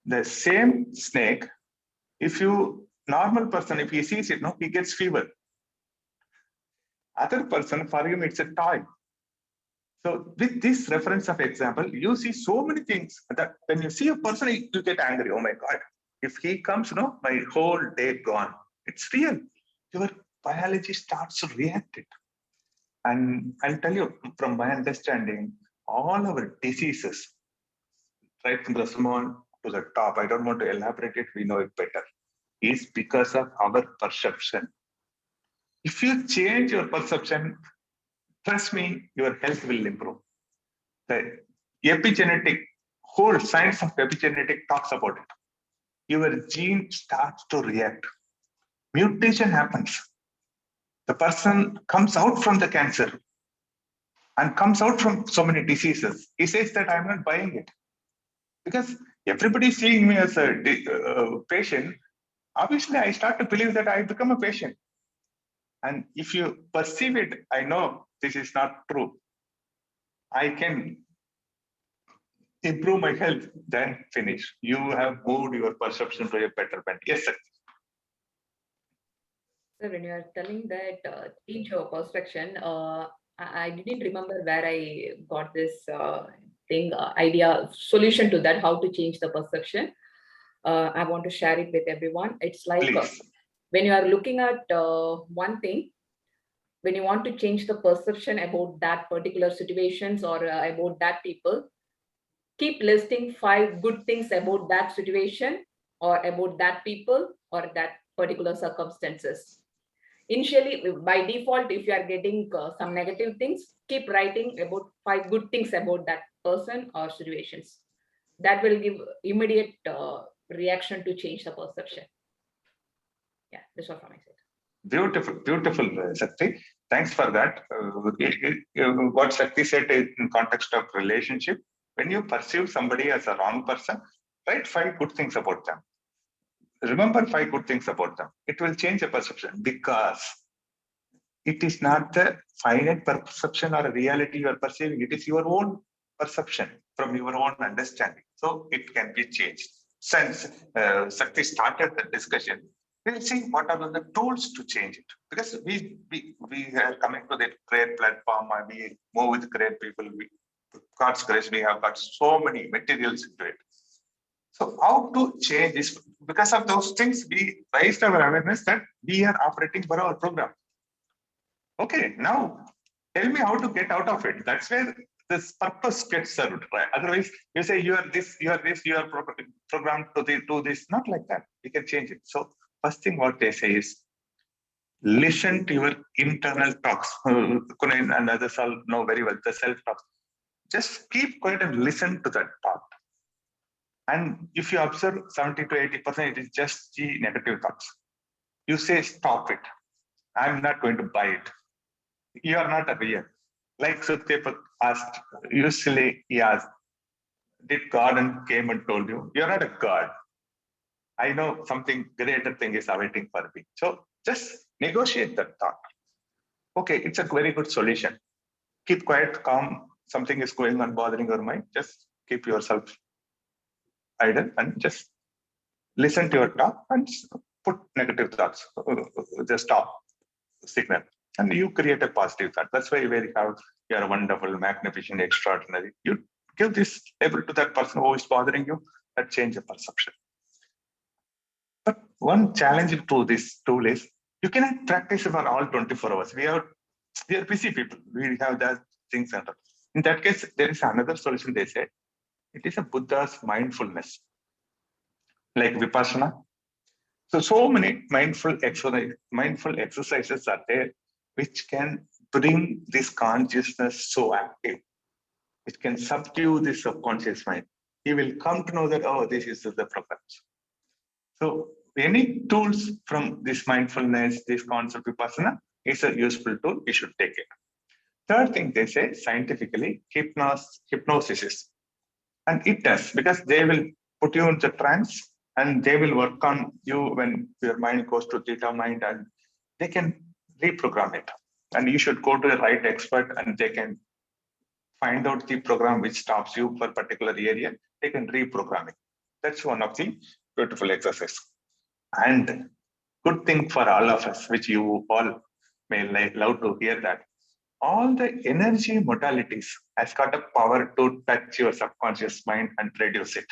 The same snake, normal person, if he sees it, he gets fever. Other person, for him, it's a toy. So with this reference of example, you see so many things that when you see a person, you get angry. Oh my God, if he comes, my whole day gone. It's real. Your biology starts to react it. And I'll tell you, from my understanding, all our diseases, right from the small to the top, I don't want to elaborate it, we know it better, is because of our perception. If you change your perception, trust me, your health will improve. The epigenetic, whole science of epigenetic talks about it. Your gene starts to react. Mutation happens. The person comes out from the cancer and comes out from so many diseases. He says that I'm not buying it. Because everybody is seeing me as a patient, obviously I start to believe that I become a patient. And if you perceive it, I know this is not true. I can improve my health, then finish. You have moved your perception to a betterment. Yes, sir. So when you are telling that change your perception, I didn't remember where I got this idea, solution to that, how to change the perception. I want to share it with everyone. It's like when you are looking at one thing, when you want to change the perception about that particular situations or about that people, keep listing 5 good things about that situation or about that people or that particular circumstances. Initially, by default, if you are getting some negative things, keep writing about 5 good things about that person or situations. That will give immediate reaction to change the perception. Yeah, that's all from my side. Beautiful, beautiful, Shakti. Thanks for that. What Shakti said in context of relationship, when you perceive somebody as a wrong person, write 5 good things about them. Remember 5 good things about them. It will change your perception because it is not the finite perception or a reality you are perceiving. It is your own perception from your own understanding. So it can be changed. Since Shakti started the discussion, we'll see what are the tools to change it. Because we are coming to the great platform and we move with great people. God's grace, we have got so many materials into it. So how to change this? Because of those things, we raised our awareness that we are operating for our program. Okay, now tell me how to get out of it. That's where this purpose gets served, right? Otherwise, you say you are this, you are this, you are programmed to do this. Not like that. You can change it. So first thing what they say is listen to your internal talks. Kunain and others all know very well the self-talk. Just keep quiet and listen to that talk. And if you observe 70 to 80%, it is just the negative thoughts. You say, stop it. I'm not going to buy it. You are not a real. Like Sukhdeepak asked, usually he asked, did God and came and told you, you're not a God. I know something greater thing is awaiting for me. So just negotiate that thought. Okay, it's a very good solution. Keep quiet, calm. Something is going on bothering your mind. Just keep yourself idle and just listen to your talk and put negative thoughts. Just stop signal. And you create a positive thought. That's why you are wonderful, magnificent, extraordinary. You give this label to that person who is bothering you, that change the perception. But one challenge to this tool is you cannot practice for all 24 hours. We are busy people. We have that things. In that case, there is another solution. They say it is a Buddha's mindfulness, like Vipassana. So many mindful exercises are there which can bring this consciousness so active, which can subdue the subconscious mind. He will come to know that, oh, this is the program. So any tools from this mindfulness, this concept Vipassana is a useful tool. We should take it. Third thing they say scientifically, hypnosis is. And it does, because they will put you into trance and they will work on you when your mind goes to theta mind and they can reprogram it. And you should go to the right expert and they can find out the program which stops you for a particular area. They can reprogram it. That's one of the beautiful exercises. And good thing for all of us, which you all may love to hear that, all the energy modalities has got a power to touch your subconscious mind and reduce it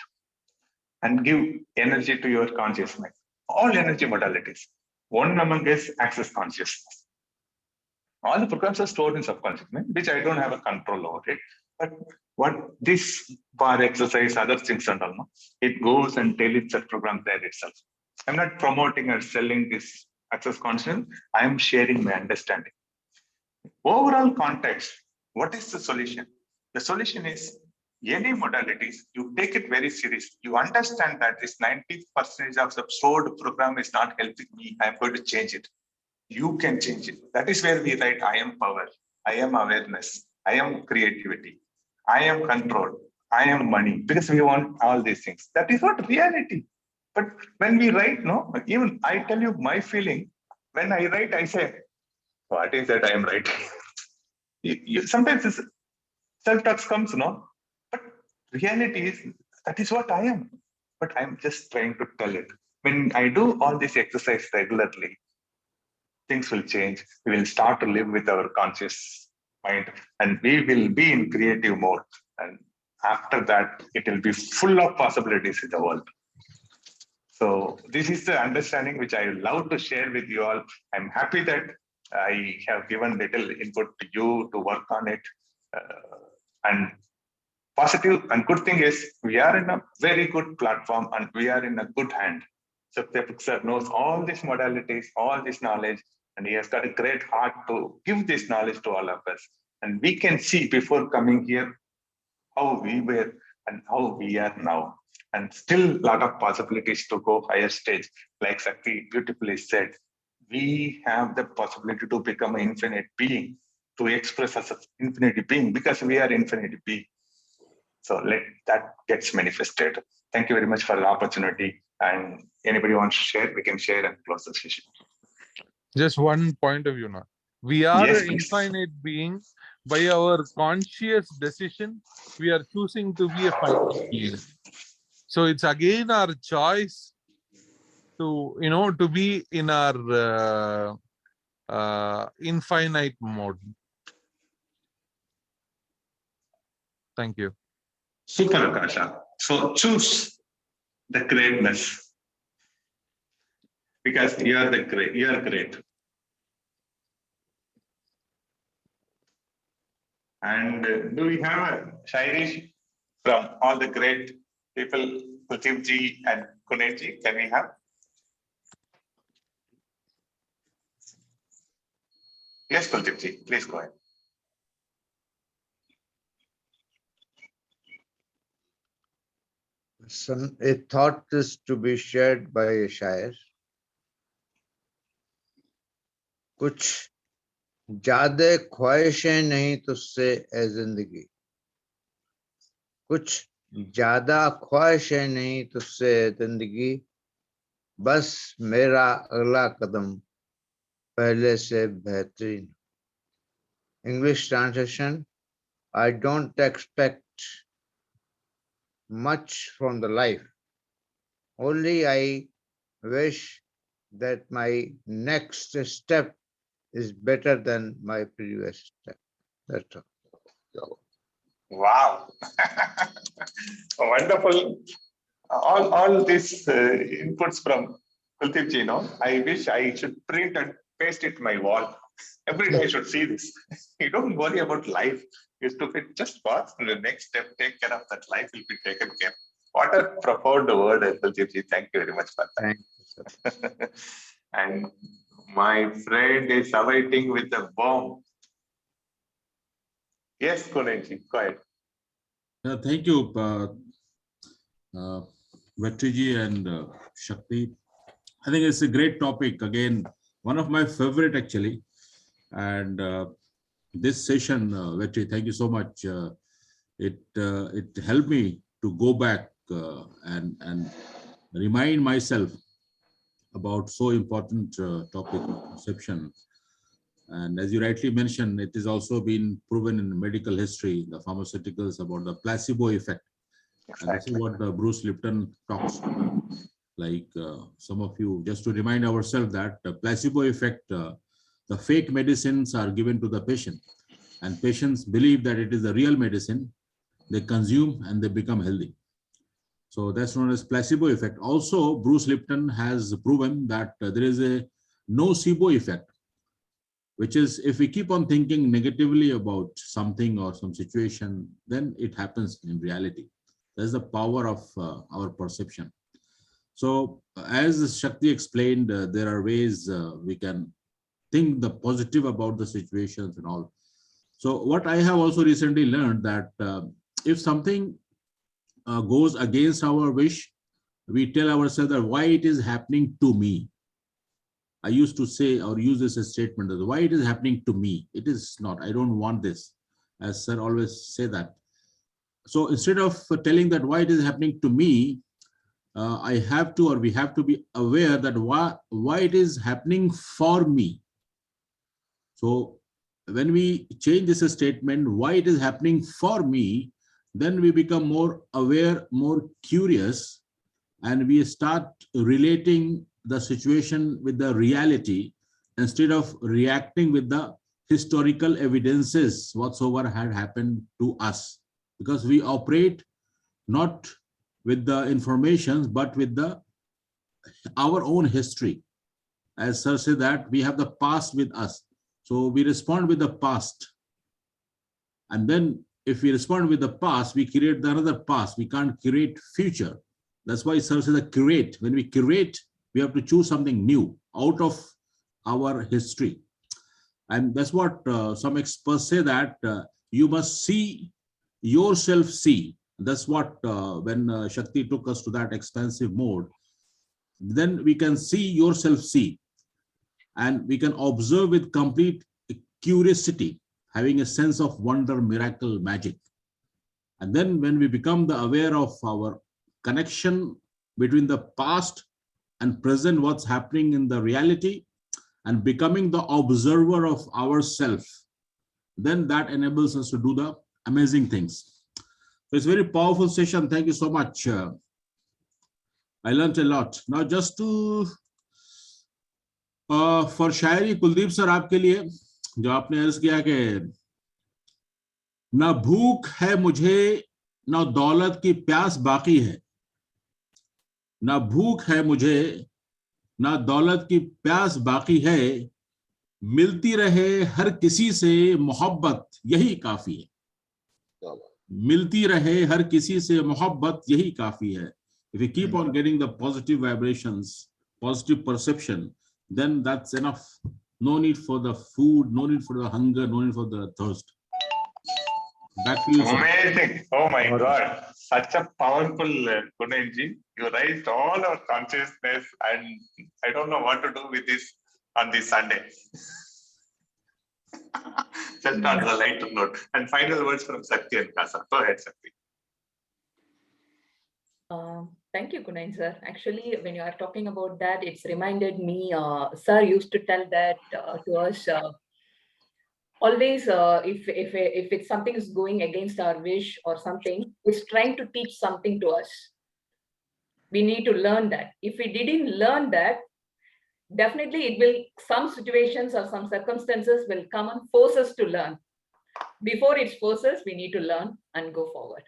and give energy to your conscious mind. All energy modalities. One among is access consciousness. All the programs are stored in subconscious mind, which I don't have a control over it. But what this bar exercise, other things and all, it goes and deletes that program there itself. I'm not promoting or selling this access consciousness. I am sharing my understanding. Overall context, what is the solution? The solution is any modalities, you take it very seriously. You understand that this 90% of the stored program is not helping me. I'm going to change it. You can change it. That is where we write, I am power, I am awareness, I am creativity, I am control, I am money, because we want all these things. That is not reality. But when we write, no, even I tell you my feeling, when I write, I say, what is that I am writing? Sometimes this self-talk comes, no? But reality is, that is what I am. But I'm just trying to tell it. When I do all this exercise regularly, things will change. We will start to live with our conscious mind and we will be in creative mode. And after that, it will be full of possibilities in the world. So this is the understanding which I love to share with you all. I'm happy that I have given little input to you to work on it. And positive and good thing is we are in a very good platform and we are in a good hand. Sukhdeepak sir knows all these modalities, all this knowledge, and he has got a great heart to give this knowledge to all of us. And we can see before coming here how we were and how we are now. And still a lot of possibilities to go higher stage. Like Sakti beautifully said, we have the possibility to become an infinite being, to express as an infinite being because we are infinite being. So let that gets manifested. Thank you very much for the opportunity. And anybody wants to share, we can share and close the session. Just one point of view now. We are Yes, an please. infinite being. By our conscious decision, we are choosing to be a finite being. So it's again our choice to, to be in our infinite mode. Thank you. Super, Akasha. So choose the greatness because you are the great. You are great. And do we have a Shairish from all the great people, Kuldeep ji and Kunet ji? Can we have? Yes, Kuldeep ji, please go ahead. A thought is to be shared by a शायर. कुछ ज्यादा ख्वाहिशें नहीं तुझसे ए जिंदगी, कुछ ज्यादा ख्वाहिशें नहीं तुझसे ए जिंदगी, बस मेरा अगला कदम पहले से बेहतरीन. English translation: I don't expect much from the life. Only I wish that my next step is better than my previous step. That's all. Wow. Wonderful. All these inputs from Kuldeep ji, I wish I should print and paste it my wall. Every day I should see this. You don't worry about life. You stupid, just watch the next step, take care of that life will be taken care. What a profound word, Kuldeep ji. Thank you very much for that. Thank you, sir. And my friend is awaiting with the bomb. Yes, Kunet ji, go ahead. Thank you, Vetriji and Shakti. I think it's a great topic. Again, one of my favorite actually. And this session, Vetri, thank you so much. It helped me to go back and remind myself about so important topic of perception. And as you rightly mentioned, it has also been proven in medical history, the pharmaceuticals, about the placebo effect. And this is what Bruce Lipton talks about. Like some of you, just to remind ourselves that the placebo effect, the fake medicines are given to the patient, and patients believe that it is the real medicine. They consume and they become healthy. So that's known as placebo effect. Also, Bruce Lipton has proven that there is a nocebo effect, which is if we keep on thinking negatively about something or some situation, then it happens in reality. That's the power of our perception. So as Shakti explained, there are ways we can think the positive about the situations and all. So what I have also recently learned that if something goes against our wish, we tell ourselves that why it is happening to me. I used to say or use this as statement as why it is happening to me. It is not. I don't want this. As sir always say that. So instead of telling that why it is happening to me, I have to, or we have to be aware that why it is happening for me. So when we change this statement, why it is happening for me, then we become more aware, more curious, and we start relating the situation with the reality instead of reacting with the historical evidences whatsoever had happened to us, because we operate not with the information but with our own history. As sir said that we have the past with us, so we respond with the past, and then if we respond with the past, we create the another past. We can't create future. That's why it serves as a curate. When we curate, we have to choose something new out of our history. And that's what some experts say, that you must see yourself see. That's what when Shakti took us to that expansive mode, then we can see yourself see. And we can observe with complete curiosity, having a sense of wonder, miracle, magic. And then when we become the aware of our connection between the past and present, what's happening in the reality, and becoming the observer of ourselves, then that enables us to do the amazing things. So it's a very powerful session. Thank you so much. I learned a lot. Now just to for Shayari, Kuldeep sir आपके लिए, जो आपने अर्ज किया कि ना भूख है मुझे ना दौलत की प्यास बाकी है, ना भूख है मुझे ना दौलत की प्यास बाकी है, मिलती रहे हर किसी से मोहब्बत यही काफी है, मिलती रहे हर किसी से मोहब्बत यही काफी है. If we keep on getting the positive vibrations, positive perception, then that's enough. No need for the food, no need for the hunger, no need for the thirst. Back to you, sir. Amazing. Oh my God. Such a powerful Kunenji. You raised all our consciousness, and I don't know what to do with this on this Sunday. Just on the lighter note. And final words from Sakti and Kasa. Go ahead, Sakti. Thank you, Kunain sir. Actually, when you are talking about that, it's reminded me, sir used to tell that to us, always if it's something is going against our wish or something, it's trying to teach something to us. We need to learn that. If we didn't learn that, definitely it will, some situations or some circumstances will come and force us to learn. Before it forces, we need to learn and go forward.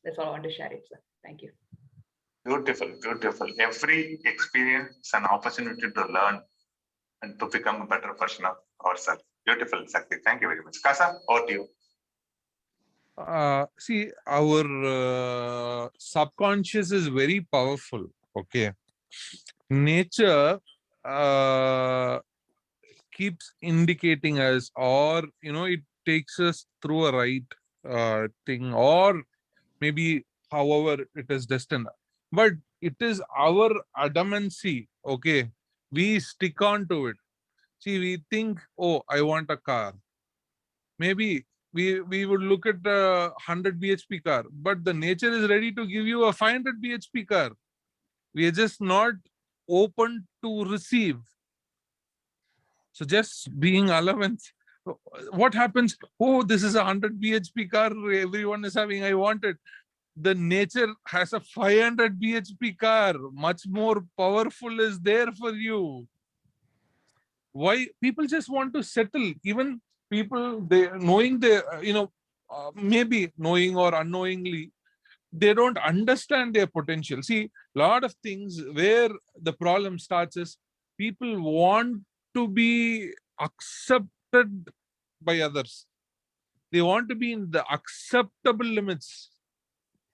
That's all I want to share it, sir. Thank you. Beautiful, beautiful. Every experience is an opportunity to learn and to become a better version of ourselves. Beautiful, Sakti. Thank you very much. Kasa, over to you. See, our subconscious is very powerful. Okay. Nature keeps indicating us, or it takes us through a right thing, or maybe however it is destined. But it is our adamancy. Okay, we stick on to it. See, we think, oh, I want a car. Maybe we would look at a 100 bhp car, but the nature is ready to give you a 500 bhp car. We are just not open to receive. So just being allowance. What happens? Oh, this is a 100 bhp car. Everyone is having. I want it. The nature has a 500 bhp car. Much more powerful is there for you. Why people just want to settle? Even people, they knowing they, maybe knowing or unknowingly, they don't understand their potential. See, a lot of things where the problem starts is people want to be accepted by others. They want to be in the acceptable limits.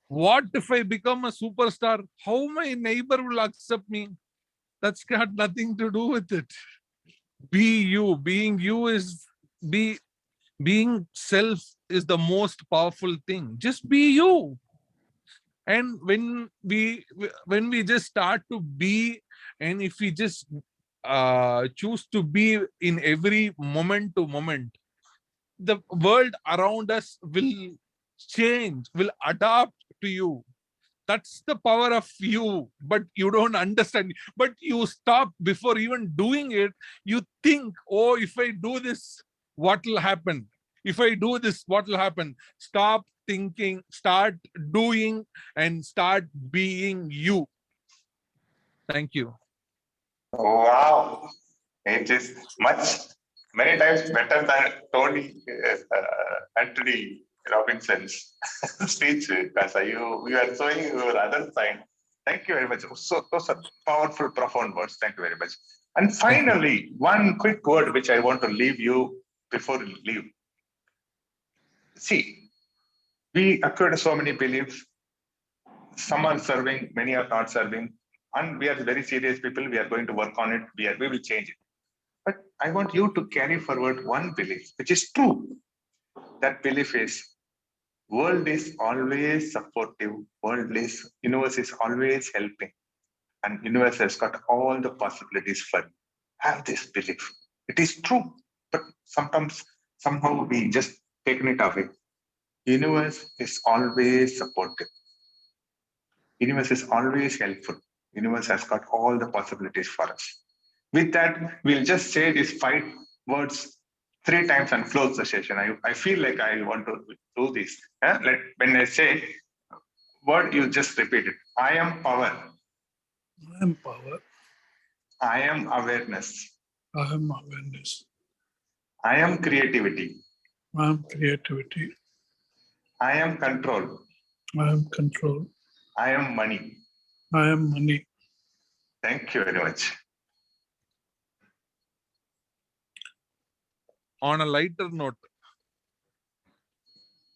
What if I become a superstar? How my neighbor will accept me? That's got nothing to do with it. Be you. Being you is being self is the most powerful thing. Just be you. And when we just start to be, and if we just choose to be in every moment to moment, the world around us will change, will adapt to you. That's the power of you, but you don't understand. But you stop before even doing it. You think, oh, if I do this, what will happen? If I do this, what will happen? Stop thinking, start doing, and start being you. Thank you. Wow. It is many times better than Tony Anthony Robinson's speech, Kasa. You are showing your other side. Thank you very much. So those are powerful, profound words. Thank you very much. And finally, one quick word which I want to leave you before you leave. See, We acquired so many beliefs. Some are serving, many are not serving. And we are very serious people. We are going to work on it. We will change it. But I want you to carry forward one belief, which is true. That belief is world is always supportive. Universe is always helping. And universe has got all the possibilities for you. Have this belief. It is true. But sometimes, somehow we just taken it away. Universe is always supportive. Universe is always helpful. Universe has got all the possibilities for us. With that, we'll just say these 5 words 3 times and close the session. I feel like I want to do this. When I say word, you just repeat it. I am power. I am power. I am awareness. I am awareness. I am creativity. I am creativity. I am control. I am control. I am money. I am money. Thank you very much. On a lighter note,